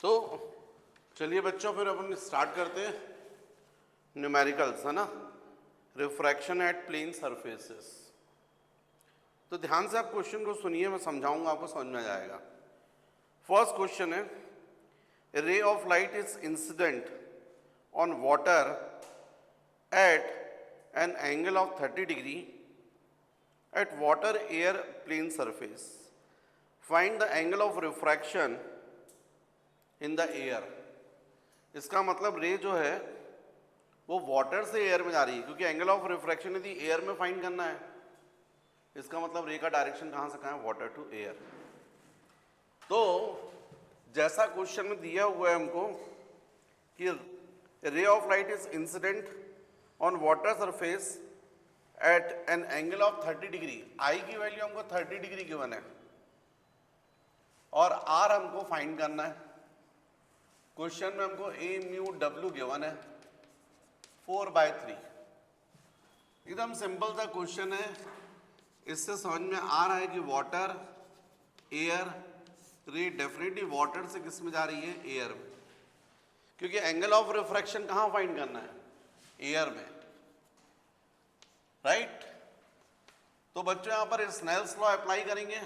तो चलिए बच्चों फिर अपन स्टार्ट करते हैं न्यूमेरिकल्स, है ना। Refraction at plane surfaces. तो ध्यान से आप क्वेश्चन को सुनिए, मैं समझाऊंगा, आपको समझ में आ जाएगा। फर्स्ट क्वेश्चन है, a ray of light is incident on water at an angle of 30 degree at water air plane surface. Find the angle of refraction in the air. इसका मतलब रे जो है वो वाटर से एयर में जा रही है, क्योंकि एंगल ऑफ रिफ्रैक्शन यदि एयर में फाइंड करना है, इसका मतलब रे का डायरेक्शन कहां से कहां है, वाटर टू एयर। तो जैसा क्वेश्चन में दिया हुआ है हमको कि ray of light is incident on water surface at an angle of 30 degree. I की वैल्यू हमको 30 डिग्री गिवन है और आर हमको फाइंड करना है। क्वेश्चन में हमको ए म्यू डब्ल्यू गिवन है 4/3। एकदम सिंपल सा क्वेश्चन है, इससे समझ में आ रहा है कि water air ray definitely water से किस में जा रही है, एयर में, क्योंकि एंगल ऑफ रिफ्रैक्शन कहां फाइंड करना है, एयर में, राइट। तो बच्चों यहां पर स्नेल्स लॉ अप्लाई करेंगे।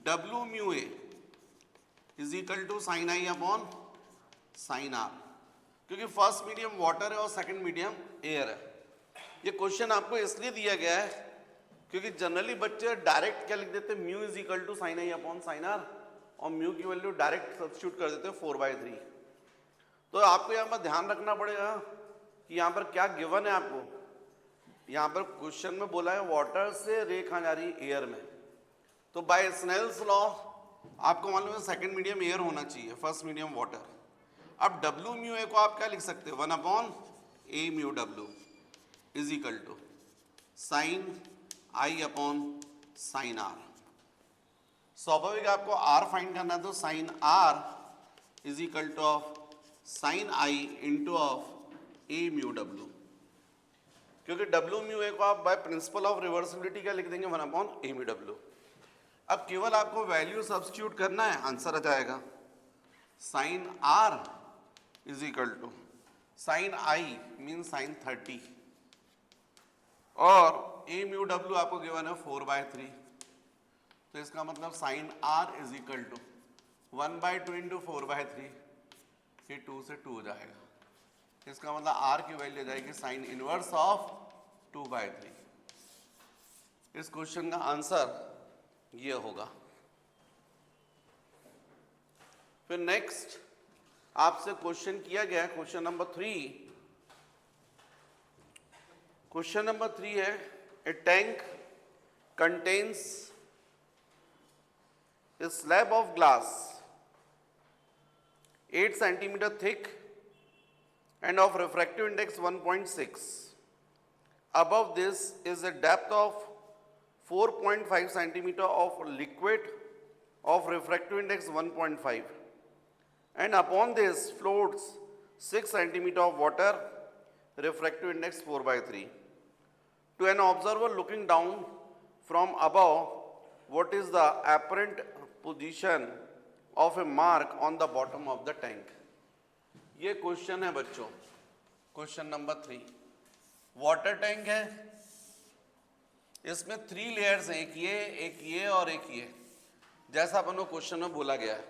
डब्ल्यू mu a is equal to sine i upon sine r, क्योंकि फर्स्ट मीडियम वाटर है और सेकंड मीडियम एयर है। ये क्वेश्चन आपको इसलिए दिया गया है क्योंकि जनरली बच्चे डायरेक्ट क्या लिख देते हैं, mu is equal to sine i upon sine r, और म्यू की वैल्यू डायरेक्ट सब्स्टिट्यूट कर देते हैं 4/3। तो आपको यहाँ पर ध्यान रखना पड़ेगा कि यहाँ पर क्या गिवन है आपको। यहाँ पर क्वेश्चन में बोला है वाटर से रे कहाँ जा रही है, एयर में। तो बाय स्नेल्स लॉ आपको मालूम है सेकंड मीडियम एयर होना चाहिए, फर्स्ट मीडियम वाटर। अब डब्ल्यू म्यू ए को आप क्या लिख सकते हैं, 1/a म्यू डब्ल्यू is equal to sine i upon sine r. स्वाभाविक आपको आर फाइंड करना है, तो sine r is equal to of sine i into of a mu डब्ल्यू, क्योंकि डब्ल्यू म्यू ए को आप बाय प्रिंसिपल ऑफ रिवर्सिबिलिटी क्या लिख देंगे, 1/a म्यू डब्ल्यू। अब केवल आपको वैल्यू सब्स्टिट्यूट करना है, आंसर आ जाएगा sine r is equal to sine i mean sine 30 और ए म्यू डब्ल्यू आपको गिवन है 4/3। तो इसका मतलब sine r is equal to 1/2 into 4/3, ये 2 से 2 हो जाएगा। इसका मतलब आर की वैल्यू आ जाएगी साइन इनवर्स ऑफ 2/3। इस क्वेश्चन का आंसर ये होगा। फिर नेक्स्ट आपसे क्वेश्चन किया गया, क्वेश्चन नंबर 3। क्वेश्चन नंबर 3 है, a tank contains a slab of glass 8 centimetre thick and of refractive index 1.6. Above this is a depth of 4.5 centimeter of liquid of refractive index 1.5, and upon this floats 6 centimeter of water, refractive index 4/3. To an observer looking down from above, what is the apparent position of a mark on the bottom of the tank? ये question है बच्चों, question number 3। Water tank है, इसमें 3 layers हैं, एक ये और एक ये, जैसा अपन को क्वेश्चन में बोला गया है।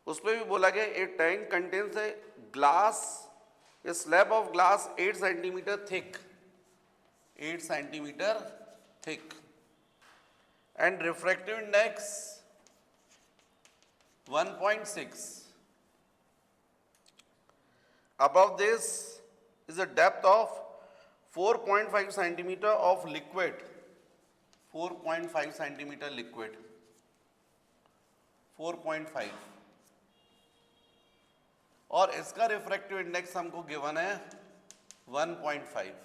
उसमें भी बोला गया a tank contains a glass, a slab of glass 8 centimetre thick, 8 centimetre thick, and refractive index 1.6. Above this is a depth of 4.5 centimeter of liquid, 4.5 centimeter liquid, 4.5, और इसका रिफ्रैक्टिव इंडेक्स हमको गिवन है 1.5.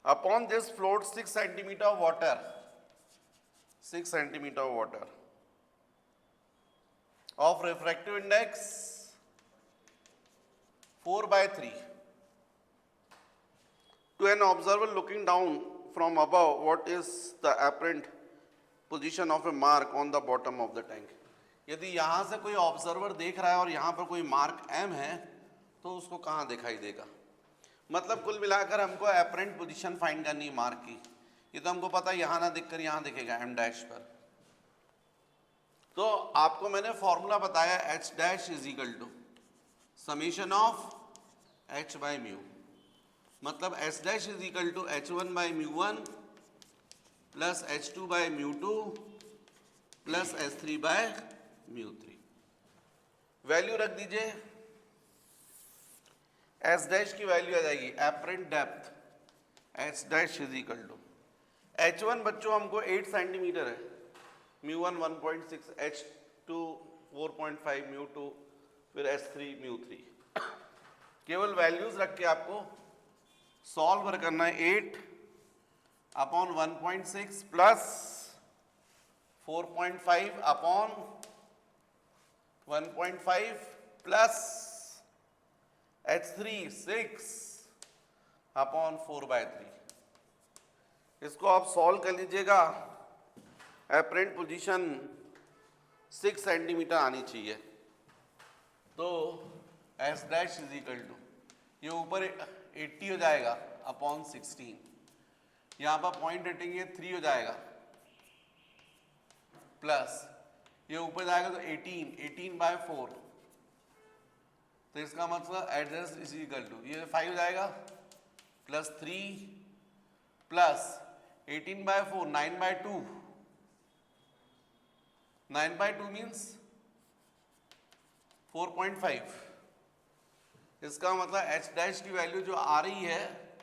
Upon this floats 6 centimeter of water, 6 centimeter of water of refractive index 4/3. To an observer looking down from above, what is the apparent position of A mark on the bottom of the tank. यदि यहाँ से कोई observer देख रहा है और यहाँ पर कोई मार्क M है तो उसको कहाँ दिखाई देगा? मतलब कुल मिलाकर हमको एपरेंट पोजीशन फाइंड करनी है मार्क की। ये तो हमको पता है यहाँ ना दिखकर यहाँ दिखेगा M डैश पर। तो आपको मैंने फॉर्मूला बताया H dash is equal to summation of H by mu, मतलब H dash is equal to H1 by mu 1 plus H2 by mu 2 plus H3 by mu 3। Value रख दीजिए, S डैश की value आ जाएगी apparent depth H dash is equal to H1 बच्चों हमको 8 centimetre है, mu 1 1.6, H2 4.5, mu 2, फिर H3 mu 3। केवल वैल्यूज रख के आपको सॉल्व करना है। 8 upon 1.6 plus 4.5 upon 1.5 plus H3 6 upon 4/3। इसको आप सॉल्व कर लीजिएगा। एपरेंट पोजीशन 6 सेंटीमीटर आनी चाहिए। तो S dash is equal to ये ऊपर 80 हो जाएगा अपॉन 16, यहाँ पर पॉइंट हटेंगे 3 हो जाएगा, प्लस ये ऊपर जाएगा तो 18 बाय 4, तो इसका मतलब एड्रेस इज इक्वल टू ये 5 हो जाएगा plus 3 plus 18 by 4 9 by 2, 9 by 2 means 4.5। इसका मतलब H डैश की वैल्यू जो आ रही है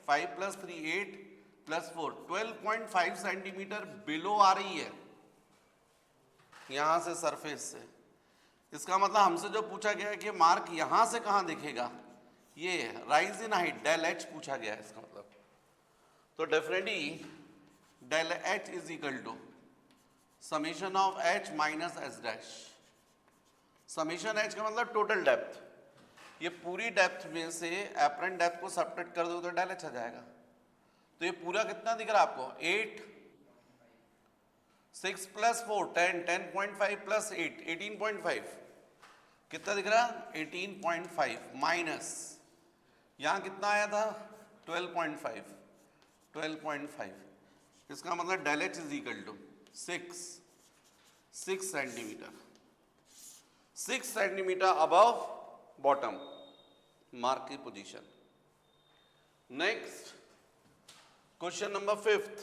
5 प्लस 3 8 प्लस 4 12.5 सेंटीमीटर बिलो आ रही है यहां से सरफेस से। इसका मतलब हमसे जो पूछा गया है कि मार्क यहां से कहां दिखेगा, ये rise in height del H पूछा गया है। इसका मतलब तो definitely del H is equal to summation of H minus S dash. Summation H का मतलब टोटल डेप्थ, ये पूरी डेप्थ में से एपरेंट डेप्थ को सब्ट्रैक्ट कर दो तो डेल H आ जाएगा। तो ये पूरा कितना दिख रहा है आपको 8, 6 प्लस 4 10, 10.5 प्लस 8 18.5, कितना दिख रहा है 18.5 माइनस यहाँ कितना आया था 12.5, 12.5। इसका मतलब del H is equal to 6 centimetre, 6 centimetre above bottom mark की position. Next question number 5th,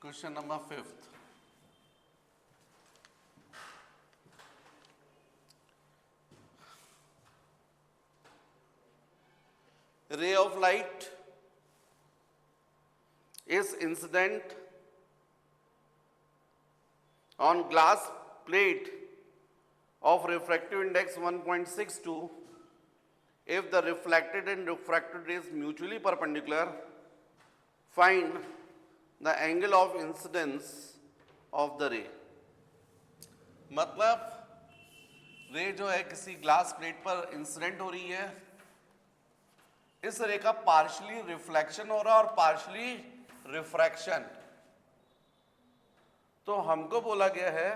question number 5th। ray of light is incident on glass plate of refractive index 1.62 if the reflected and refracted rays mutually perpendicular. Find the angle of incidence of the ray। मतलब रे जो है किसी glass plate पर incident हो रही है, इस रे का पार्शियली रिफ्लेक्शन हो रहा है और पार्शियली रिफ्रैक्शन। तो हमको बोला गया है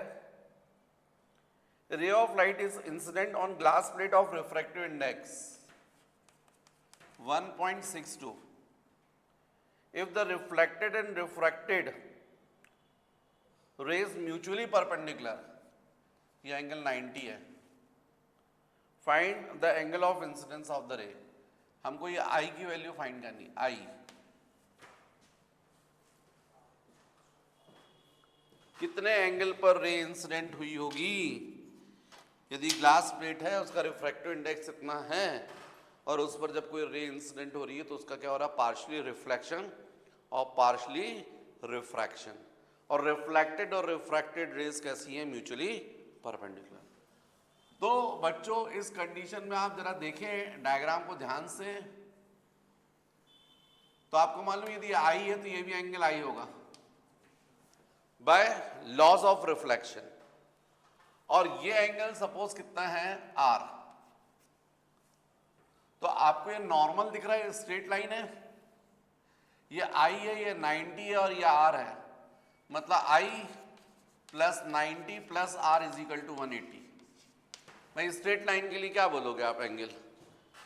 ray of light is incident on glass plate of refractive index 1.62 if the reflected and refracted rays mutually perpendicular, ये एंगल 90 है। Find the angle of incidence of the रे। हमको ये I की वैल्यू फाइंड करनी, I कितने angle पर ray incident हुई होगी। यदि ग्लास प्लेट है उसका रिफ्रैक्टिव इंडेक्स इतना है और उस पर जब कोई रे इंसिडेंट हो रही है तो उसका क्या हो रहा है पार्शियली रिफ्लेक्शन और पार्शियली रिफ्रैक्शन। और रिफ्लेक्टेड और रिफ्रैक्टेड रेज कैसी हैं म्यूचुअली परपेंडिकुलर। तो बच्चों इस कंडीशन में आप जरा देखें डायग्राम को ध्यान से, तो आपको मालूम यदि I है तो ये भी एंगल I होगा बाय लॉज ऑफ रिफ्लेक्शन। और ये एंगल सपोज कितना है R। तो आपको ये नॉर्मल दिख रहा है, स्ट्रेट लाइन है, ये आई है, ये 90 है और ये आर है, मतलब I plus 90 plus R is equal to 180। भाई स्ट्रेट लाइन के लिए क्या बोलोगे आप? एंगल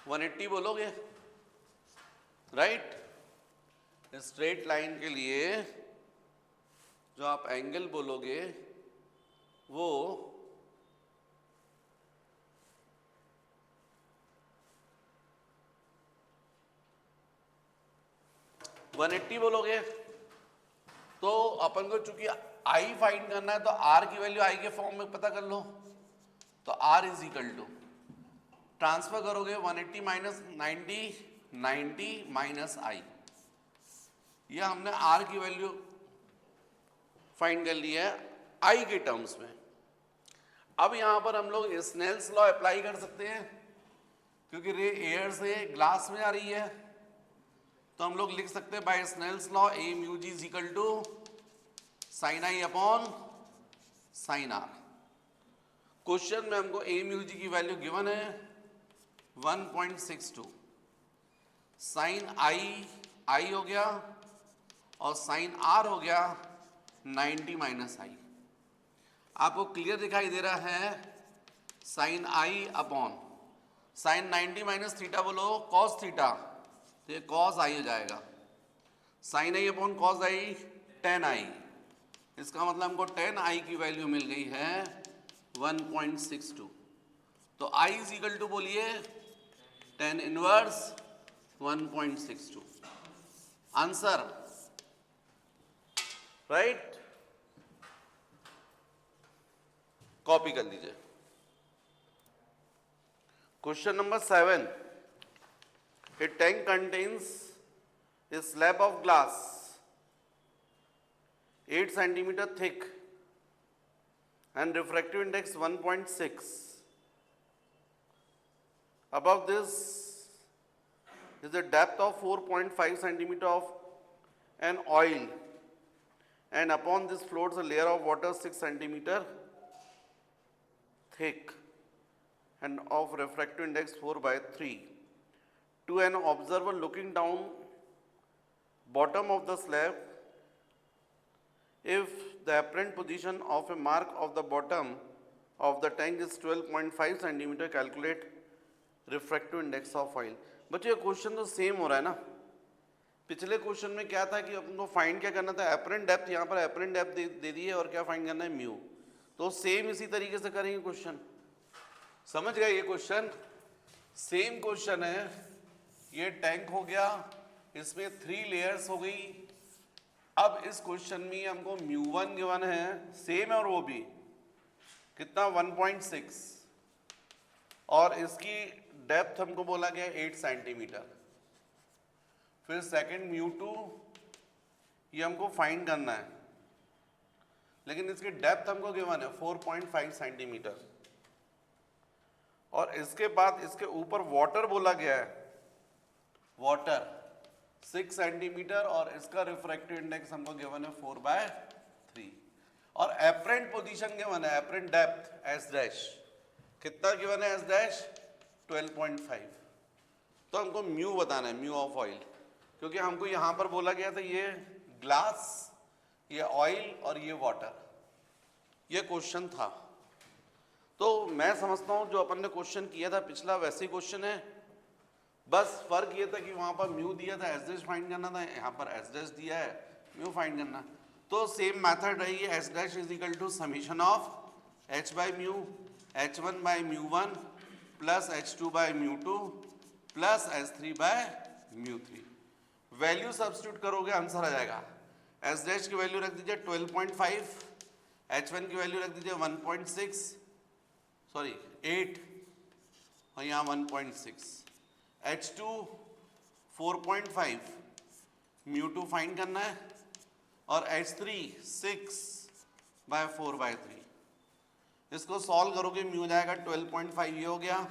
180 बोलोगे, राइट? स्ट्रेट लाइन के लिए जो आप एंगल बोलोगे वो 180 बोलोगे। तो अपन को चूंकि आई फाइंड करना है तो आर की वैल्यू आई के फॉर्म में पता कर लो। तो r is equal to, transfer करोगे 180 माइनस 90, 90 माइनस आई, ये हमने आर की वैल्यू फाइंड कर ली है आई के टर्म्स में। अब यहां पर हम लोग स्नेल्स लॉ अप्लाई कर सकते हैं, क्योंकि रे एयर से ग्लास में आ रही है, तो हम लोग लिख सकते हैं by Snell's law a mu g is equal to sine i upon sine r. Question में हमको ए म्यू जी की वैल्यू गिवन है 1.62, साइन आई हो गया और साइन आर हो गया 90 माइनस आई। आपको क्लियर दिखाई दे रहा है sign i upon sign 90 minus theta बोलो कॉस थीटा, तो ये कॉस आई हो जाएगा, sign i upon cos I ten I. इसका मतलब हमको टेन आई की वैल्यू मिल गई है 1.62। तो आई इज इक्वल टू बोलिए tan inverse 1.62। Answer right, copy कर लीजिए। Question number 7, a tank contains a slab of glass 8 centimeter thick and refractive index 1.6. Above this is a depth of 4.5 centimeter of an oil, and upon this floats a layer of water 6 centimeter thick and of refractive index 4/3. To an observer looking down bottom of the slab, if the apparent position of a mark of the bottom of the tank is 12.5 centimeter, calculate refractive index of oil. बच्चों ये question तो same हो रहा है ना। पिछले question में क्या था कि अपन को फाइंड क्या करना था, एपरेंट डेप्थ, यहाँ पर एपरेंट डेप्थ दे दी है और क्या फाइंड करना है, म्यू। तो सेम इसी तरीके से करेंगे क्वेश्चन, समझ गए? ये क्वेश्चन सेम क्वेश्चन है। ये टैंक हो गया, इसमें 3 लेयर्स हो गई। अब इस क्वेश्चन में हमको म्यू वन गिवन है, सेम है, और वो भी कितना 1.6, और इसकी डेप्थ हमको बोला गया 8 सेंटीमीटर। फिर सेकंड म्यू टू, ये हमको फाइंड करना है, लेकिन इसकी डेप्थ हमको गिवन है 4.5 सेंटीमीटर। और इसके बाद इसके ऊपर वाटर बोला गया है, वाटर 6 सेंटीमीटर, और इसका रिफ्रैक्टिव इंडेक्स हमको गिवन है 4/3। और एपरेंट पोजीशन गिवन है, एपरेंट डेप्थ एस डैश कितना गिवन है, एस डैश 12.5। तो हमको म्यू बताना है, म्यू ऑफ ऑयल, क्योंकि हमको यहां पर बोला गया था ये ग्लास, ये ऑयल और ये वाटर, ये क्वेश्चन था। तो मैं समझता हूं जो अपन ने क्वेश्चन किया था पिछला वैसे ही क्वेश्चन है, बस फर्क ये था कि वहां पर म्यू दिया था, एस डैश फाइंड करना था, यहाँ पर एस डैश दिया है, म्यू फाइंड करना। तो सेम मेथड रही है, S dash is equal to summation of H by mu, h1 by mu one plus h2 by mu two plus h3 by mu three. Value substitute करोगे answer आ जाएगा। S dash की value रख दीजिए 12.5, h1 की value रख दीजिए 1.6, sorry 8, और यहाँ 1.6, h2 4.5, म्यू टू फाइंड करना है, और h3 6/4/3। इसको सॉल्व करोगे म्यू हो जाएगा 12.5, ये हो गया,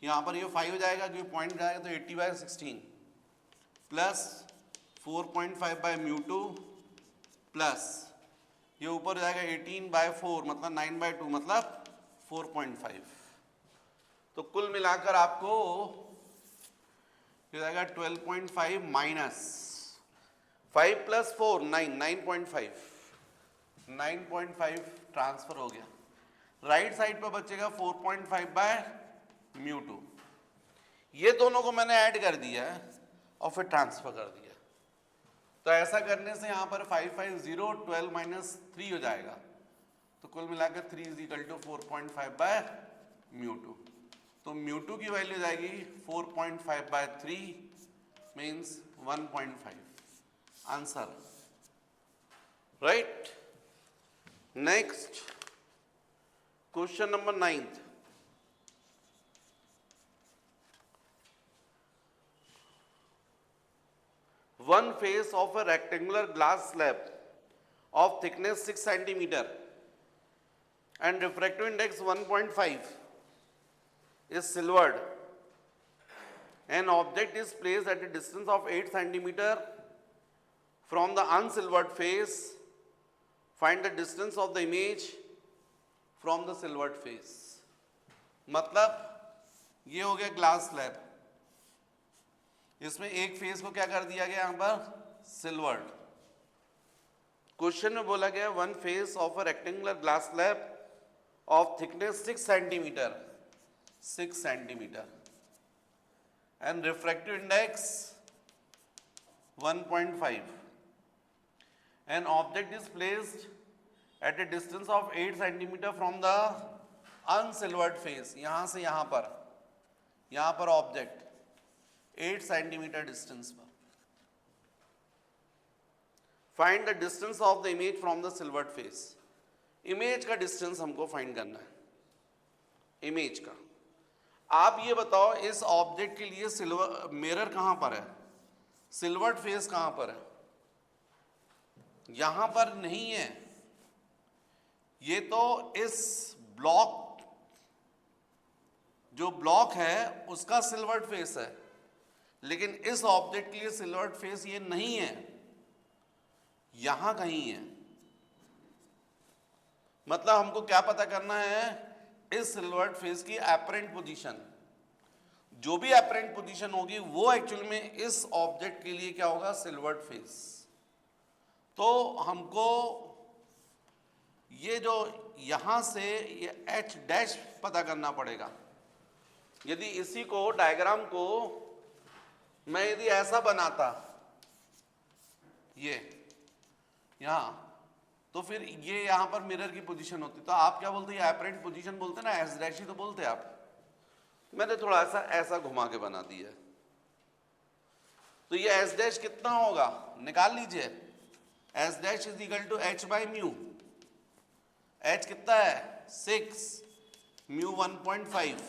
यहाँ पर ये 5 हो जाएगा क्योंकि पॉइंट जाएगा, तो 80/16 plus 4.5 by mu two plus ये ऊपर हो जाएगा 18/4 मतलब 9/2 मतलब 4.5। तो कुल मिलाकर आपको ये जाएगा 12.5 माइनस 5 + 4 9, 9.5, 9.5 ट्रांसफर हो गया। राइट साइड पर बचेगा 4.5/μ2। ये दोनों को मैंने ऐड कर दिया है और फिर ट्रांसफर कर दिया। तो ऐसा करने से यहाँ पर 550 12 - 3 हो जाएगा। तो कुल मिलाकर 3 = 4.5/μ2। तो μ2 की वैल्यू जाएगी 4.5/3 means 1.5 answer. Right. Next question number 9th। One face of a rectangular glass slab of thickness 6 cm and refractive index 1.5 is silvered. An object is placed at a distance of 8 cm from the unsilvered face. Find the distance of the image from the silvered face. मतलब ये हो गया glass slab, इसमें एक face को क्या कर दिया गया यहां पर सिल्वर्ड। क्वेश्चन में बोला गया one face of a rectangular glass slab of thickness 6 centimetre, 6 centimetre and refractive index 1.5 an object is placed at a distance of 8 centimetre from the unsilvered face. यहां से यहां पर ऑब्जेक्ट 8 सेंटीमीटर डिस्टेंस पर। Find the distance of the image from the silvered face. Image का distance हमको find करना है, image का। आप ये बताओ इस ऑब्जेक्ट के लिए सिल्वर मिरर कहां पर है, सिल्वर्ड फेस कहां पर है? यहां पर नहीं है, ये तो इस ब्लॉक, जो ब्लॉक है उसका सिल्वर्ड फेस है, लेकिन इस ऑब्जेक्ट के लिए सिल्वर्ड फेस ये नहीं है, यहां कहीं है। मतलब हमको क्या पता करना है, इस सिल्वर्ड फेस की एपरेंट पोजीशन, जो भी एपरेंट पोजीशन होगी वो एक्चुअल में इस ऑब्जेक्ट के लिए क्या होगा, सिल्वर्ड फेस। तो हमको ये जो यहां से ये H डैश पता करना पड़ेगा। यदि इसी को डायग्राम को मैं यदि ऐसा बनाता ये यहां, तो फिर ये यहां पर मिरर की पोजीशन होती, तो आप क्या बोलते हैं, एपरेंट पोजीशन बोलते ना, एस डैश ही तो बोलते आप। मैंने थोड़ा सा ऐसा घुमा के बना दिया। तो ये एस डैश कितना होगा निकाल लीजिए। S dash is equal to H/μ। H कितना है 6, μ 1.5,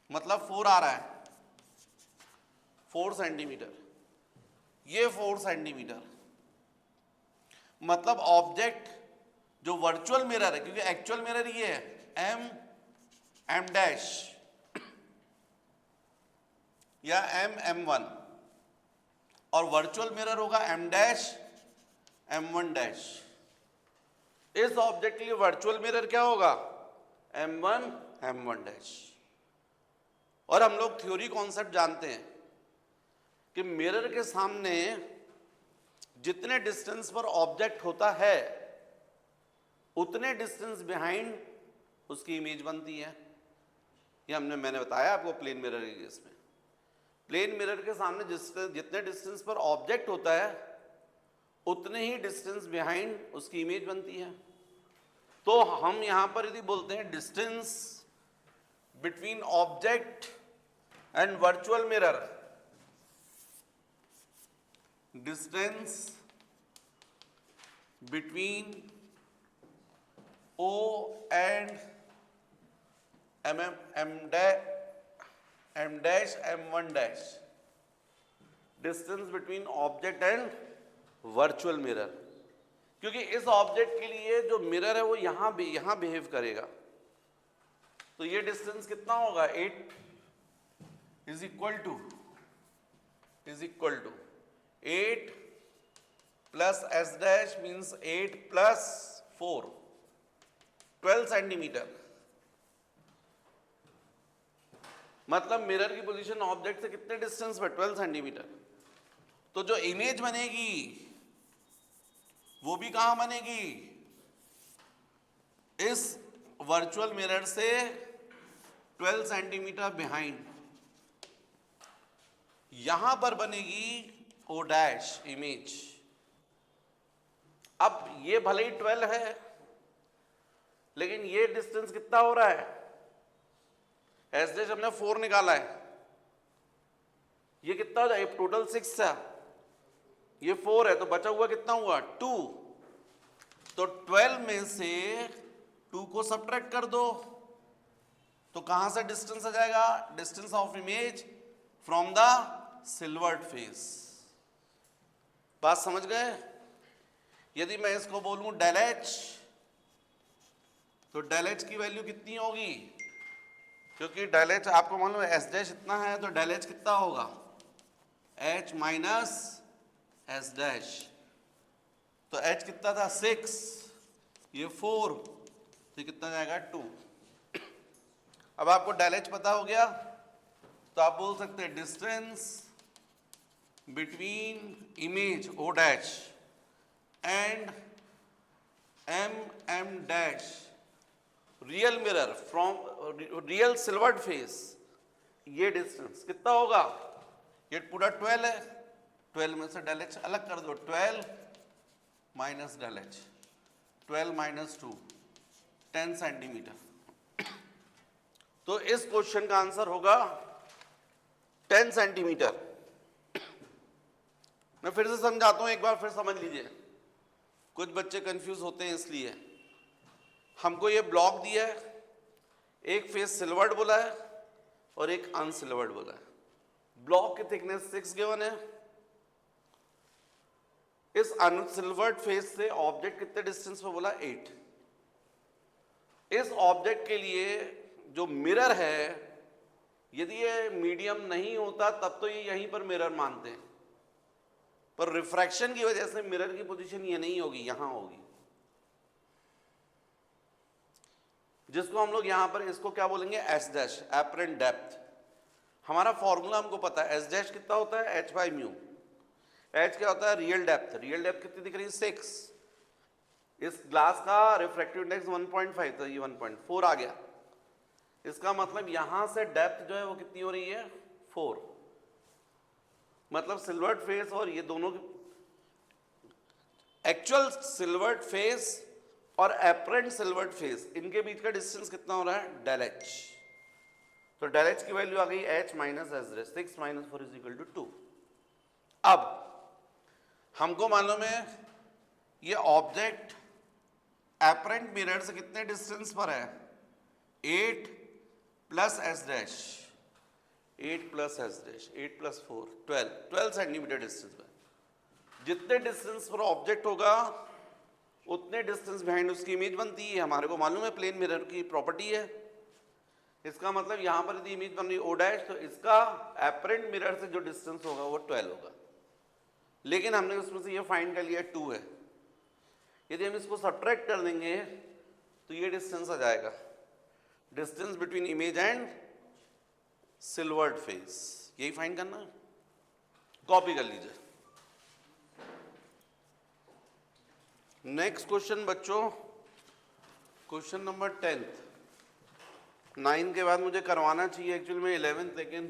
मतलब 4 आ रहा है, 4 सेंटीमीटर। ये 4 सेंटीमीटर मतलब ऑब्जेक्ट जो वर्चुअल मिरर है, क्योंकि एक्चुअल मिरर ये है M डैश या M1, और वर्चुअल मिरर होगा M डैश M1 डैश। इस ऑब्जेक्ट के लिए वर्चुअल मिरर क्या होगा, M1 M1 डैश। और हम लोग थ्योरी कॉन्सेप्ट जानते हैं कि मिरर के सामने जितने डिस्टेंस पर ऑब्जेक्ट होता है उतने डिस्टेंस बिहाइंड उसकी इमेज बनती है। ये मैंने बताया आपको प्लेन मिरर के केस में। प्लेन मिरर के सामने जितने डिस्टेंस पर ऑब्जेक्ट होता है उतने ही डिस्टेंस बिहाइंड उसकी इमेज बनती है। तो हम यहां पर यदि बोलते हैं distance between object and virtual mirror, distance between O and M dash M1 dash, distance between object and virtual mirror. क्योंकि इस ऑब्जेक्ट के लिए जो मिरर है वो यहां बिहेव करेगा, तो ये डिस्टेंस कितना होगा, 8 is equal to 8 plus S dash means 8 plus 4, 12 centimetre. मतलब मिरर की पोजीशन ऑब्जेक्ट से कितने डिस्टेंस पर, 12 सेंटीमीटर। तो जो इमेज बनेगी वो भी कहां बनेगी? इस वर्चुअल मिरर से 12 सेंटीमीटर बिहाइंड, यहां पर बनेगी ओ डैश इमेज। अब ये भले ही 12 है, लेकिन ये डिस्टेंस कितना हो रहा है? एस डैश हमने 4 निकाला है, ये कितना हो जाए? टोटल 6 था, ये 4 है, तो बचा हुआ कितना हुआ? 2। तो 12 में से 2 को सब्ट्रैक्ट कर दो, तो कहां से डिस्टेंस आ जाएगा? Distance of image from the silvered face. बात समझ गए? यदि मैं इसको बोलूं डेल एच, तो डेल एच की वैल्यू कितनी होगी? क्योंकि डेल एच आपको मालूम है एस डैश इतना है, तो डेल एच कितना होगा? H minus S dash. तो एच कितना था? 6, ये 4, तो कितना जाएगा? 2। अब आपको डेल एच पता हो गया, तो आप बोल सकते हैं distance between image O dash and M dash real mirror from real silvered face, ये डिस्टेंस कितना होगा? ये पूरा 12 है, 12 में से डेल एच अलग कर दो, 12 minus del H, 12 minus 2, 10 centimetre. तो इस क्वेश्चन का आंसर होगा 10 सेंटीमीटर। मैं फिर से समझाता हूं, एक बार फिर समझ लीजिए, कुछ बच्चे कंफ्यूज होते हैं। इसलिए हमको ये ब्लॉक दिया है, एक फेस सिल्वर्ड बोला है और एक अनसिल्वर्ड बोला है। ब्लॉक की थिकनेस 6 गिवन है। इस अनसिल्वर्ड फेस से ऑब्जेक्ट कितने डिस्टेंस पे बोला? 8। इस ऑब्जेक्ट के लिए जो मिरर है, यदि ये मीडियम नहीं होता तब तो ये यहीं पर मिरर मानते हैं, पर रिफ्रैक्शन की वजह से मिरर की पोजीशन ये नहीं होगी, यहां होगी, जिसको हम लोग यहां पर इसको क्या बोलेंगे? S dash, apparent depth. हमारा फॉर्मूला हमको पता है, एस डैश कितना होता है? H by mu. एच क्या होता है? Real depth. रियल डेप्थ कितनी दिख रही है? 6। इस ग्लास का रिफ्रैक्टिव इंडेक्स 1.5 था, ये 1.4 आ गया। इसका मतलब यहां से डेप्थ जो है वो कितनी हो रही है? 4। मतलब सिल्वर्ड फेस और ये दोनों एक्चुअल सिल्वर्ड फेस और एपरेंट सिल्वर्ड फेस, इनके बीच का डिस्टेंस कितना हो रहा है? Del H. तो डेल एच की वैल्यू आ गई H minus S dash, 6 minus 4 is equal to 2। अब हमको मालूम है ये ऑब्जेक्ट एपरेंट मिरर से कितने डिस्टेंस पर है? 8 plus S dash, 8 plus S dash, 8 plus 4, 12 centimetre distance पर। जितने डिस्टेंस पर ऑब्जेक्ट होगा उतने डिस्टेंस बिहाइंड उसकी इमेज बनती है। हमारे को मालूम है प्लेन मिरर की प्रॉपर्टी है। इसका मतलब यहां पर यदि इमेज बन रही ओ डैश, तो इसका एपरेंट मिरर से जो डिस्टेंस होगा वो 12 होगा। लेकिन हमने उसमें से ये फाइंड कर लिया 2 है। यदि हम इसको सब्ट्रैक्ट कर देंगे तो ये डिस्टेंस आ जाएगा, distance between image and silvered face. यही फाइंड करना है, कॉपी कर लीजिए। नेक्स्ट क्वेश्चन बच्चों, क्वेश्चन नंबर 10th। 9 के बाद मुझे करवाना चाहिए एक्चुअल में 11th, लेकिन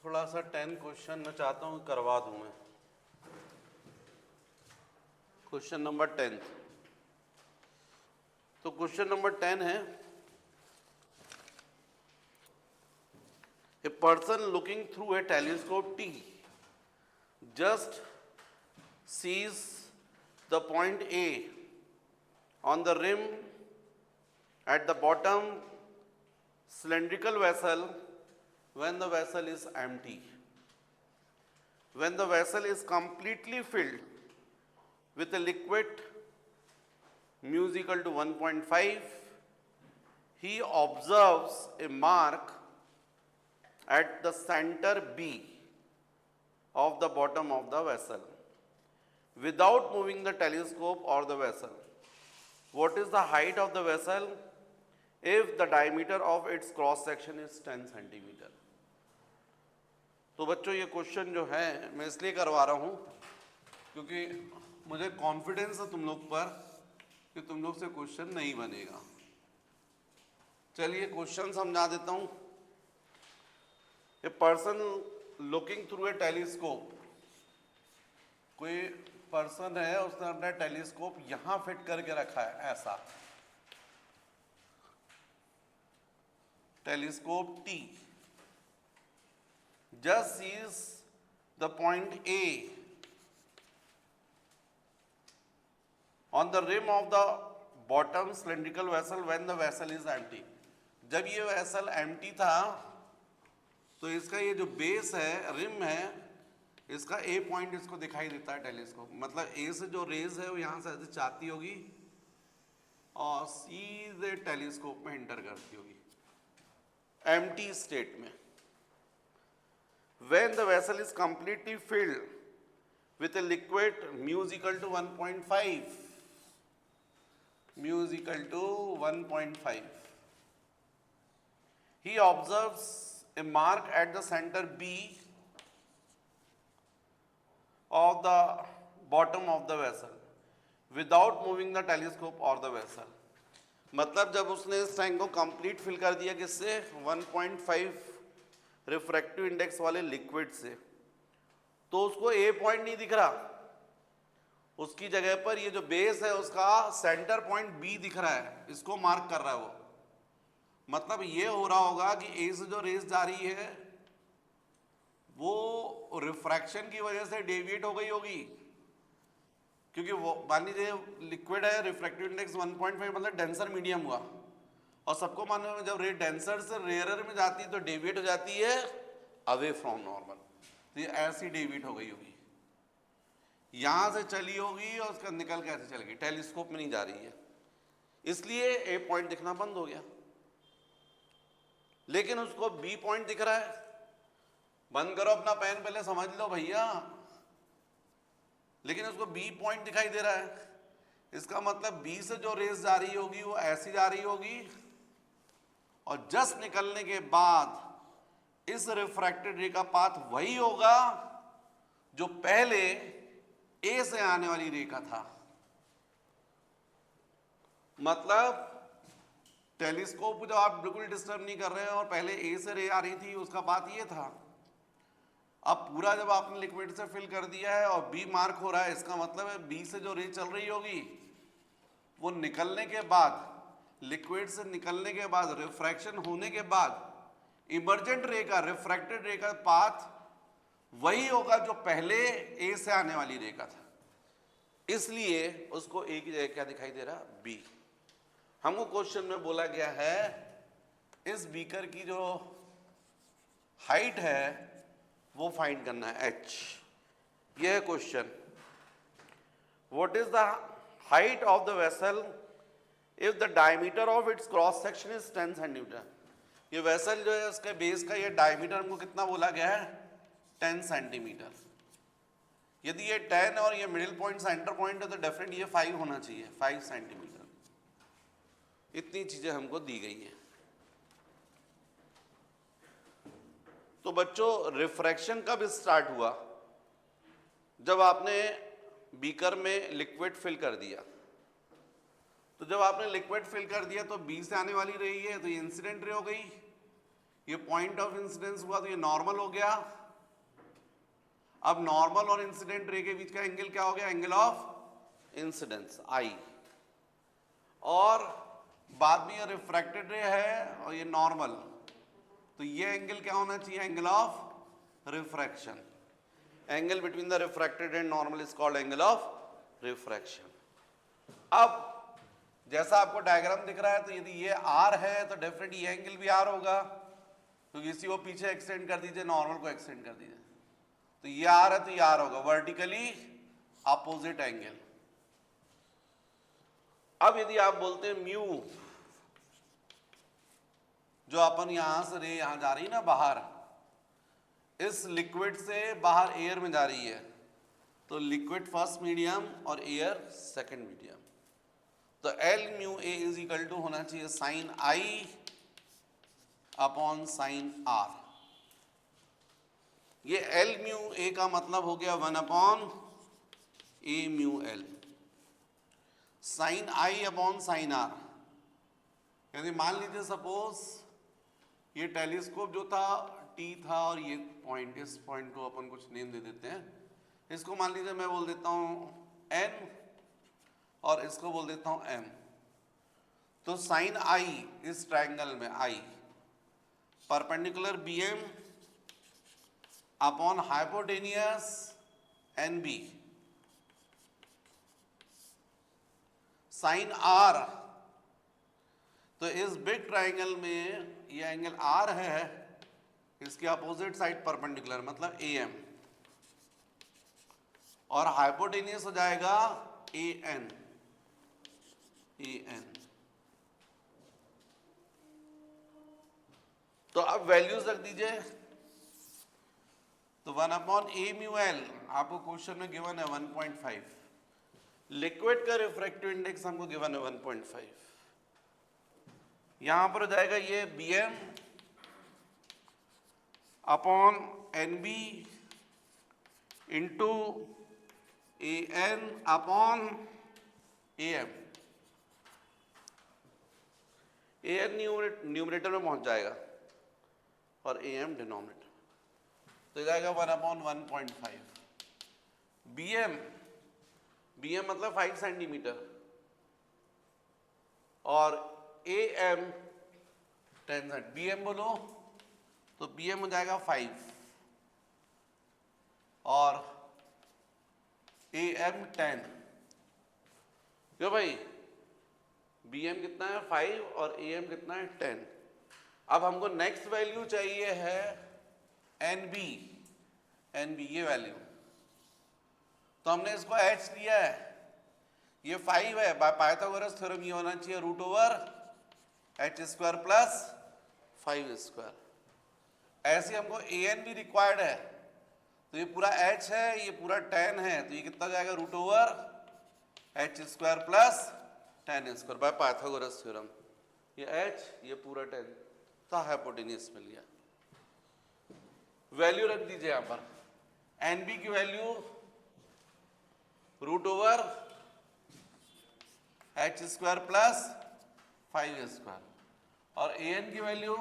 थोड़ा सा 10 क्वेश्चन मैं चाहता हूँ करवा दूं मैं। क्वेश्चन नंबर 10th, तो क्वेश्चन नंबर 10 है, a person looking through a telescope T just sees the point A on the rim at the bottom cylindrical vessel when the vessel is empty. When the vessel is completely filled with a liquid mu is equal to 1.5, he observes a mark at the center B of the bottom of the vessel without moving the telescope or the vessel. What is the height of the vessel if the diameter of its cross section is 10 centimeter? तो बच्चों ये question जो है मैं इसलिए करवा रहा हूँ क्योंकि मुझे कॉन्फिडेंस है तुम लोग पर कि तुम लोग से क्वेश्चन नहीं बनेगा। चलिए क्वेश्चन समझा देता हूँ। A person looking through a telescope, कोई पर्सन है उसने अपना टेलीस्कोप यहां फिट करके रखा है, ऐसा telescope T, just sees the point A on the rim of the bottom cylindrical vessel when the vessel is empty। जब ये वेसल एम्प्टी था तो इसका ये जो बेस है, रिम है, इसका ए पॉइंट इसको दिखाई देता है टेलीस्कोप, मतलब ए से जो रेज है वो यहां से ऐसे जाती होगी और सीधे टेलीस्कोप में एंटर करती होगी एम्प्टी स्टेट में। When the vessel is completely filled with a liquid mu is equal to 1.5, mu is equal to 1.5, he observes a mark at the center B of the bottom of the vessel without moving the telescope or the vessel। मतलब जब उसने इस tank को complete fill कर दिया किससे, 1.5 refractive index वाले liquid से, तो उसको ए पॉइंट नहीं दिख रहा, उसकी जगह पर ये जो बेस है उसका सेंटर पॉइंट बी दिख रहा है, इसको मार्क कर रहा है वो। मतलब ये हो रहा होगा कि ए से जो रेस जा रही है वो रिफ्रैक्शन की वजह से डेविएट हो गई होगी, क्योंकि वो मान लीजिए लिक्विड है, रिफ्रैक्टिव इंडेक्स 1.5 मतलब डेंसर मीडियम हुआ, और सबको मालूम है जब रे डेंसर से रेयरर में जाती है तो डेविएट हो जाती है अवे फ्रॉम नॉर्मल, तो ये ऐसी डेविएट हो गई होगी, यहां से चली होगी और उसका निकल के ऐसे चल गई, टेलीस्कोप में नहीं जा रही है, इसलिए ए पॉइंट दिखना बंद हो गया। लेकिन उसको बी पॉइंट दिख रहा है। बंद करो अपना पेन, पहले समझ लो भैया। लेकिन उसको बी पॉइंट दिखाई दे रहा है, इसका मतलब बी से जो रेस जा रही होगी वो ऐसी जा रही होगी, और जस्ट निकलने के बाद इस रिफ्रैक्टेड रे का पाथ वही होगा जो पहले ए से आने वाली रे का था। मतलब टेलीस्कोप जब आप बिल्कुल डिस्टर्ब नहीं कर रहे हैं और पहले ए से रे आ रही थी, उसका बात ये था। अब पूरा जब आपने लिक्विड से फिल कर दिया है और बी मार्क हो रहा है, इसका मतलब है बी से जो रे चल रही होगी वो निकलने के बाद, लिक्विड से निकलने के बाद, रिफ्रैक्शन होने के बाद इमर्जेंट रे का, रिफ्रैक्टेड रे का पाथ वही होगा जो पहले ए से आने वाली रे का था, इसलिए उसको ए की जगह क्या दिखाई दे रहा, बी। हमको क्वेश्चन में बोला गया है इस बीकर की जो हाइट है वो फाइंड करना है, h। यह है question. What is the height of the vessel if the diameter of its cross section is 10 centimetre. ये वेसल जो है उसके बेस का ये डायमीटर हमको कितना बोला गया है, 10 सेंटीमीटर। यदि ये 10 और ये मिडिल पॉइंट सेंटर पॉइंट है तो डेफिनेट ये 5 होना चाहिए, 5 सेंटीमीटर। इतनी चीजें हमको दी गई हैं। तो बच्चों रिफ्रैक्शन कब स्टार्ट हुआ, जब आपने बीकर में लिक्विड फिल कर दिया। तो जब आपने लिक्विड फिल कर दिया तो बी से आने वाली रही है, तो ये इंसिडेंट रे हो गई, ये पॉइंट ऑफ इंसिडेंस हुआ तो ये नॉर्मल हो गया। अब नॉर्मल और इंसिडेंट रे के बीच का एंगल क्या हो गया, एंगल ऑफ इंसिडेंस आई। और बाद में ये रिफ्रैक्टेड रे है और ये नॉर्मल, तो ये एंगल क्या होना चाहिए, angle of refraction. Angle between the refracted and normal is called angle of refraction. अब जैसा आपको डायग्राम दिख रहा है, तो यदि ये आर है तो डेफिनेट ये एंगल भी आर होगा, तो इसी को पीछे एक्सटेंड कर दीजिए, नॉर्मल को एक्सटेंड कर दीजिए, तो ये आर है तो ये आर होगा, वर्टिकली अपोजिट एंगल। अब यदि आप बोलते हैं म्यू, जो अपन यहां से रे यहां जा रही है ना बाहर, इस लिक्विड से बाहर एयर में जा रही है, तो लिक्विड फर्स्ट मीडियम और एयर सेकंड मीडियम, तो l mu a is equal to होना चाहिए sine i upon sine r. ये एल म्यू ए का मतलब हो गया 1/a/μ l sine i upon sine r. यानी मान लीजिए सपोज ये टेलीस्कोप जो था टी था और ये पॉइंट, इस पॉइंट को अपन कुछ नेम दे देते हैं। इसको मान लीजिए मैं बोल देता हूं एन और इसको बोल देता हूं एम। तो साइन आई इस ट्रायंगल में I perpendicular B M upon hypotenuse N B sine R. तो इस बिग ट्रायंगल में ये एंगल आर है, इसके अपोजिट साइड परपेंडिकुलर मतलब ए एम, और हाइपोटेनियस हो जाएगा ए एन। तो अब वैल्यूज रख दीजिए। तो 1/a/μl आपको क्वेश्चन में गिवन है 1.5। लिक्विड का रिफ्रैक्टिव इंडेक्स हमको गिवन है 1.5। यहां पर हो जाएगा ये bm upon nb into an upon am। an numerator में पहुंच जाएगा और am डिनोमिनेटर, तो जाएगा 1/1.5। bm मतलब 5 सेंटीमीटर और am 10 सेंट। bm बोलो तो bm हो जाएगा 5 और am 10। क्यों भाई, bm कितना है 5 और am कितना है 10। अब हमको नेक्स्ट वैल्यू चाहिए है nb ये वैल्यू। तो हमने इसको h लिया है, ये 5 है, बाय पाइथागोरस थ्योरम ये होना चाहिए √h² प्लस 5²। ऐसे हमको an भी रिक्वायर्ड है, तो ये पूरा h है, ये पूरा 10 है, तो ये कितना जाएगा √h² plus 10² by Pythagoras theorem. ये h ये पूरा 10 तो हाइपोटेनियस मिल गया। वैल्यू रख दीजिए यहां पर, nb की वैल्यू √h² प्लस 5² और an की वैल्यू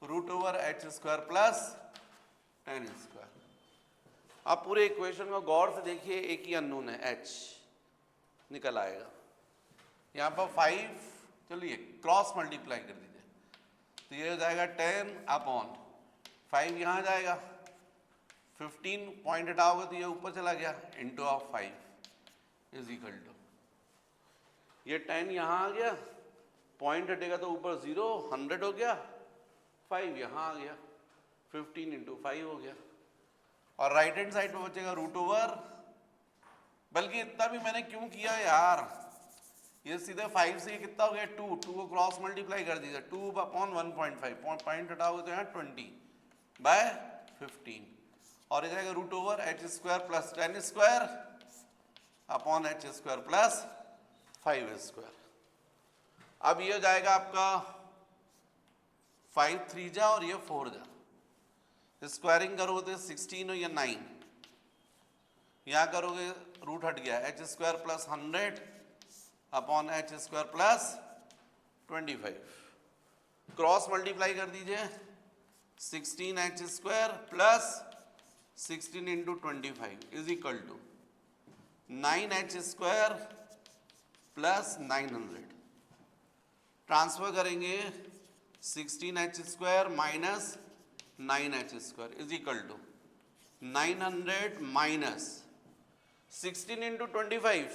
√h² प्लस 10²। आप पूरे इक्वेशन को गौर से देखिए, एक ही अननोन है h, निकल आएगा यहाँ पर 5। चलिए क्रॉस मल्टीप्लाई कर दीजिए, तो ये हो जाएगा 10 अपॉन 5, यहाँ जाएगा 15 पॉइंट हटाओगे तो ये ऊपर चला गया into of 5 is equal to, ये 10 यहाँ आ गया, पॉइंट हटेगा तो ऊपर 0 100 हो गया, 5 यहाँ आ गया, 15 इंटू 5 हो गया। और राइट हैंड साइड में बचेगा √। बल्कि इतना भी मैंने क्यों किया यार, ये सीधे 5 से ये कितना हो गया 2 को क्रॉस मल्टीप्लाई कर दीजिए, 2/1.5 पॉइंट हटाओगे तो यहाँ 20/15 और ये जाएगा √h² plus 10² upon h² plus 5²। अब ये हो जाएगा आपका 5 3 जा और ये 4 जा, स्क्वायरिंग करोगे तो 16 और ये 9, यहाँ करोगे रूट हट गया, h² plus 100 upon h² plus 25। Cross multiply कर दीजिए, 16h² plus 16 into 25 is equal to 9h² plus 900। Transfer करेंगे 16h² minus 9h² is equal to 900 minus 16 into 25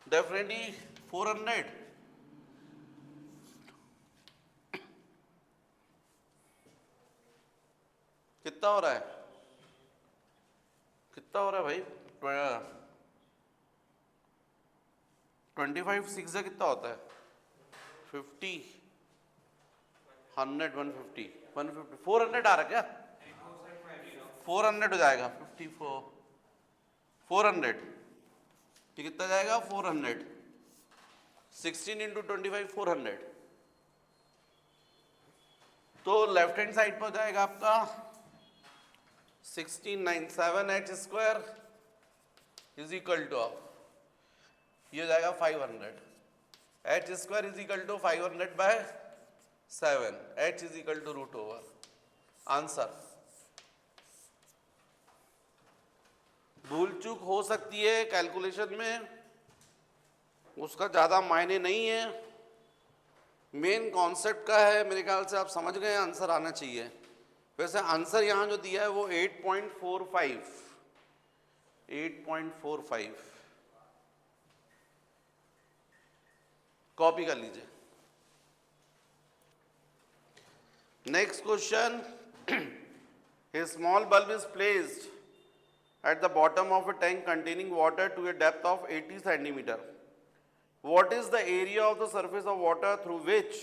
definitely 400। कितना हो रहा है, कितना हो रहा है भाई, 25 6 से कितना होता है 50 100 150 400 आ रहा क्या, 400 हो जाएगा 54 400, ये कितना जाएगा 400, 16 इंटू 25 400। तो लेफ्ट हैंड साइड पर हो जाएगा आपका 1697 h square is equal to ये हो जाएगा 500 h square is equal to 500/7 h is equal to √। Answer. भूल चूक हो सकती है कैलकुलेशन में, उसका ज़्यादा मायने नहीं है, मेन कॉन्सेप्ट का है। मेरे ख्याल से आप समझ गए, आंसर आना चाहिए। वैसे आंसर यहाँ जो दिया है वो 8.45 कॉपी कर लीजिए। Next question, a small bulb is placed at the bottom of a tank containing water to a depth of 80 centimeter. What is the area of the surface of water through which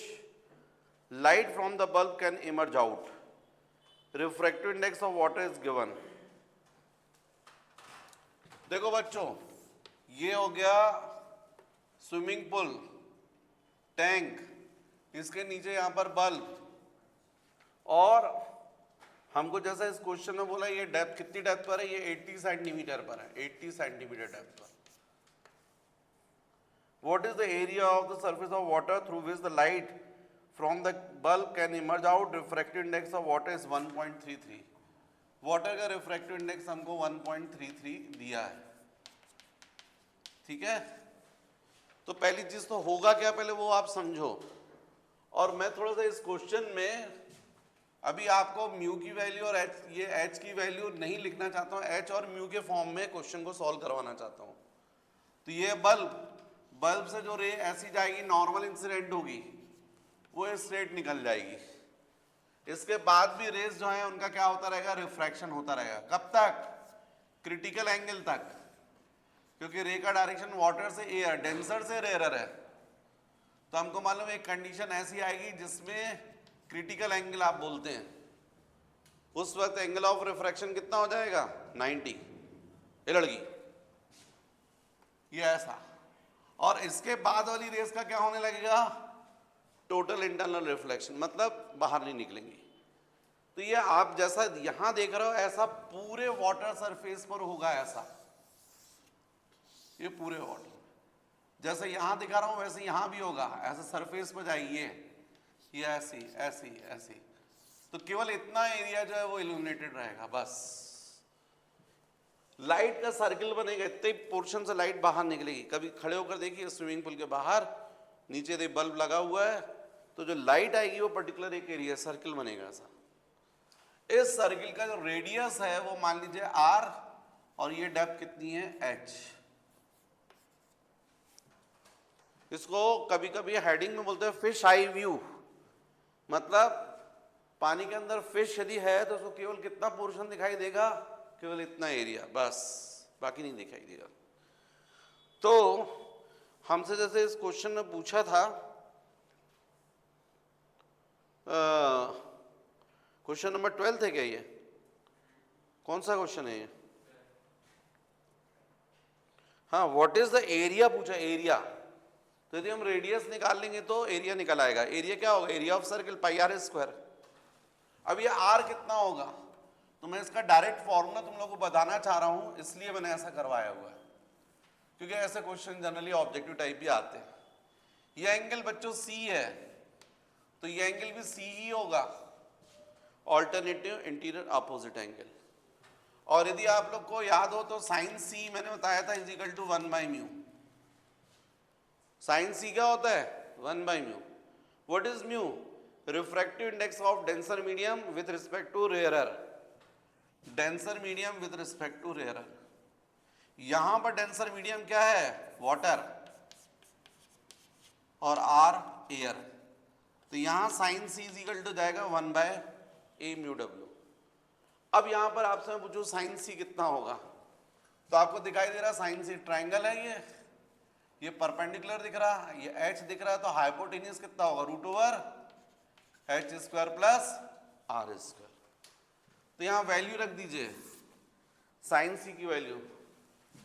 light from the bulb can emerge out? Refractive index of water is given. देखो बच्चों, ये हो गया swimming pool, tank, इसके नीचे यहाँ पर bulb, और हमको जैसा इस क्वेश्चन में बोला ये डेप्थ कितनी डेप्थ पर है, ये 80 सेंटीमीटर पर है, 80 सेंटीमीटर डेप्थ पर। What is the area of the surface of water through which the light from the bulb can emerge out? Refractive index of water is 1.33. Water का रिफ्रैक्टिव इंडेक्स हमको 1.33 दिया है, ठीक है। तो पहली चीज तो होगा क्या, पहले वो आप समझो। और मैं थोड़ा सा इस क्वेश्चन में अभी आपको म्यू की वैल्यू और एच, ये एच की वैल्यू नहीं लिखना चाहता हूँ, एच और म्यू के फॉर्म में क्वेश्चन को सॉल्व करवाना चाहता हूँ। तो ये बल्ब से जो रे ऐसी जाएगी, नॉर्मल इंसिडेंट होगी, वो स्ट्रेट निकल जाएगी। इसके बाद भी रेस जो है उनका क्या होता रहेगा, रिफ्रैक्शन होता रहेगा। कब तक? क्रिटिकल एंगल तक, क्योंकि रे का डायरेक्शन वाटर से एयर, डेंसर से रेयर है। तो हमको मालूम है एक कंडीशन ऐसी आएगी जिसमें क्रिटिकल एंगल आप बोलते हैं, उस वक्त एंगल ऑफ रिफ्रैक्शन कितना हो जाएगा, 90। ये लड़की ये ऐसा, और इसके बाद वाली रेस का क्या होने लगेगा, टोटल इंटरनल रिफ्लेक्शन, मतलब बाहर नहीं निकलेंगी। तो ये आप जैसा यहां देख रहे हो ऐसा पूरे वाटर सरफेस पर होगा, ऐसा ये पूरे वाटर, जैसे यहां दिखा रहा हूं वैसे यहां भी होगा, ऐसे सरफेस पर जाएगी ये ऐसी ऐसी ऐसी। तो केवल इतना एरिया जो है वो इल्यूमिनेटेड रहेगा, बस। लाइट का सर्किल बनेगा, इतने पोर्शन से लाइट बाहर निकलेगी। कभी खड़े होकर देखिए स्विमिंग पूल के बाहर, नीचे दे बल्ब लगा हुआ है, तो जो लाइट आएगी वो पर्टिकुलर एक एरिया सर्किल बनेगा ऐसा। इस सर्किल का जो रेडियस है वो मान लीजिए r, और ये डेप्थ कितनी है, h। इसको कभी कभी हेडिंग में बोलते हैं फिश आई व्यू, मतलब पानी के अंदर फिश यदि है तो उसको केवल कितना पोर्शन दिखाई देगा, केवल इतना एरिया, बस, बाकी नहीं दिखाई देगा। तो हमसे जैसे इस क्वेश्चन में पूछा था, क्वेश्चन नंबर 12 है क्या, ये कौन सा क्वेश्चन है ये? हाँ, व्हाट इज द एरिया पूछा, एरिया। तो यदि हम रेडियस निकाल लेंगे तो एरिया निकल आएगा। एरिया क्या होगा, एरिया ऑफ सर्किल πr²। अब ये r कितना होगा, तो मैं इसका डायरेक्ट फॉर्मूला तुम लोगों को बताना चाह रहा हूं, इसलिए मैंने ऐसा करवाया हुआ है, क्योंकि ऐसे क्वेश्चन जनरली ऑब्जेक्टिव टाइप भी आते हैं। ये एंगल बच्चों c है, तो ये एंगल भी c ही होगा, ऑल्टरनेटिव इंटीरियर अपोजिट एंगल। और यदि आप लोग को याद हो तो साइन c मैंने बताया था is equal to 1/μ। Sine c क्या होता है, 1/μ। What is mu, refractive index of denser medium with respect to rarer, denser medium with respect to rarer. यहां पर डेंसर मीडियम क्या है, वाटर, और r एयर। तो यहां sine c is equal to जाएगा 1/a/μw। अब यहां पर आपसे मैं पूछूं साइन c कितना होगा, तो आपको दिखाई दे रहा साइन c ट्राइंगल है, ये परपेंडिकुलर दिख रहा, ये h दिख रहा है, तो हाइपोटेन्यूज कितना होगा, √h² प्लस r²। तो यहां वैल्यू रख दीजिए, साइन c की value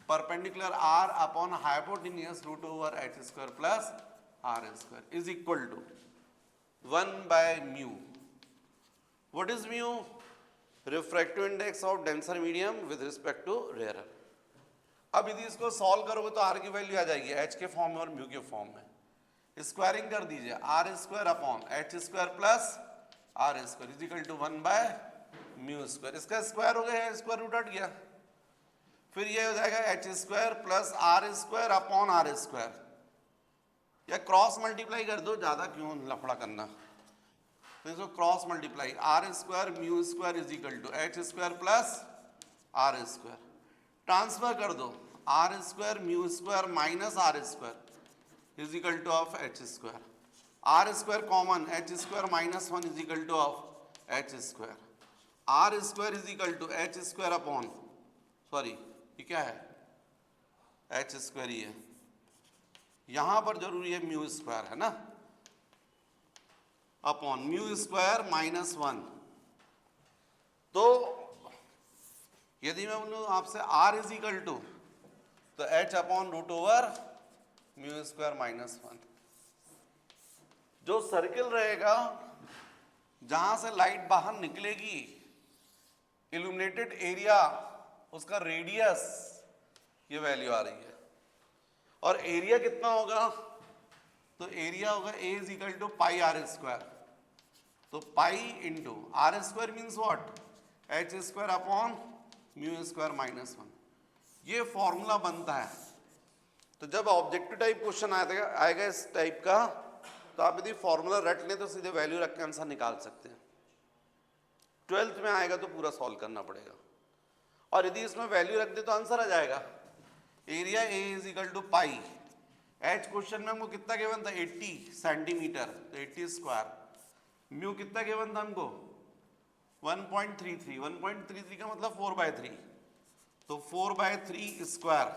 perpendicular r upon hypotenuse √h² plus r² is equal to 1/μ। What is mu, refractive index of denser medium with respect to rarer. अब यदि इसको सॉल्व करोगे तो आर की वैल्यू आ जाएगी एच के फॉर्म में और म्यू के फॉर्म में। स्क्वायरिंग कर दीजिए, r square upon h square plus r square is equal to 1 by mu square. इसका स्क्वायर हो गया, स्क्वायर रूट हट गया। फिर ये हो जाएगा h square plus r square upon r square, या क्रॉस मल्टीप्लाई कर दो, ज्यादा क्यों लफड़ा करना। तो इसको cross multiply, r square mu square is equal to h square plus r square. Transfer कर दो, r square mu square minus r square is equal to of h square. R square common, h square minus 1 is equal to of h square. R square is equal to h square upon, sorry ये क्या है, H square ही है, यहां पर जरूरी है mu square है ना, अपॉन म्यू स्क्वायर माइनस 1। तो यदि मैं बोलूं आपसे आर इज इक्वल टू, तो H upon root over mu square minus 1। जो सर्किल रहेगा जहां से लाइट बाहर निकलेगी, इल्यूमिनेटेड एरिया, उसका रेडियस, ये वैल्यू आ रही है। और एरिया कितना होगा, तो एरिया होगा A is equal to pi R square. तो pi into R square means what, H square upon mu square minus 1। ये फॉर्मूला बनता है। तो जब ऑब्जेक्टिव टाइप क्वेश्चन आएगा इस टाइप का, तो आप यदि फॉर्मूला रट लें तो सीधे वैल्यू रख के आंसर निकाल सकते हैं। 12th में आएगा तो पूरा सॉल्व करना पड़ेगा। और यदि इसमें वैल्यू रख दे तो आंसर आ जाएगा। Area a is equal to pi, h question में हमको कितना गिवन था, 80 सेंटीमीटर, तो 80 स्क्वायर। म्यू कितना गिवन था हमको, 1.33। 1.33 का मतलब 4/3, तो 4/3 स्क्वायर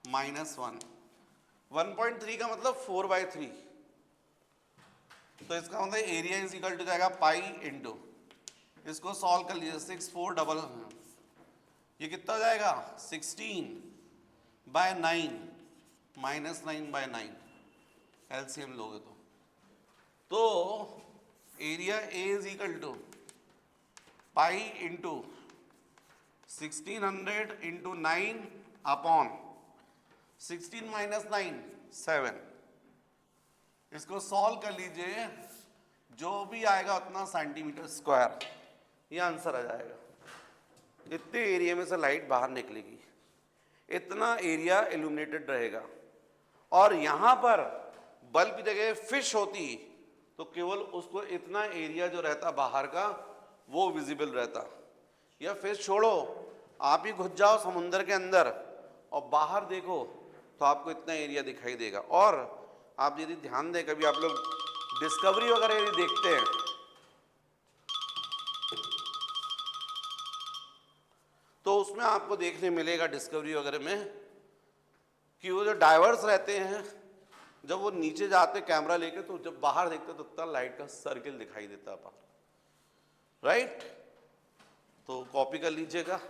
माइनस 1। 1.3 का मतलब 4/3, तो इसका मतलब एरिया इज इक्वल टू जाएगा पाई इंटू, इसको सॉल्व कर लीजिए, 64 ये कितना हो जाएगा, 16/9 माइनस 9/9, एलसीएम लोगे तो area a is equal to pi into 1600 into 9 upon 16 minus 9 7। इसको सॉल्व कर लीजिए, जो भी आएगा उतना सेंटीमीटर स्क्वायर, ये आंसर आ जाएगा। इतने एरिया में से लाइट बाहर निकलेगी, इतना एरिया इल्यूमिनेटेड रहेगा। और यहां पर बल्ब की जगह फिश होती तो केवल उसको इतना एरिया जो रहता बाहर का वो विजिबल रहता। या फिश छोड़ो, आप ही घुस जाओ समुद्र के अंदर और बाहर देखो तो आपको इतना एरिया दिखाई देगा। और आप यदि ध्यान दें, कभी आप लोग डिस्कवरी वगैरह यदि देखते हैं तो उसमें आपको देखने मिलेगा डिस्कवरी वगैरह में कि वो जो डाइवर्स रहते हैं, जब वो नीचे जाते कैमरा लेके, तो जब बाहर देखते तो उतना लाइट का सर्किल दिखाई देता है बाहर, राइट। तो कॉपी कर लीजिएगा।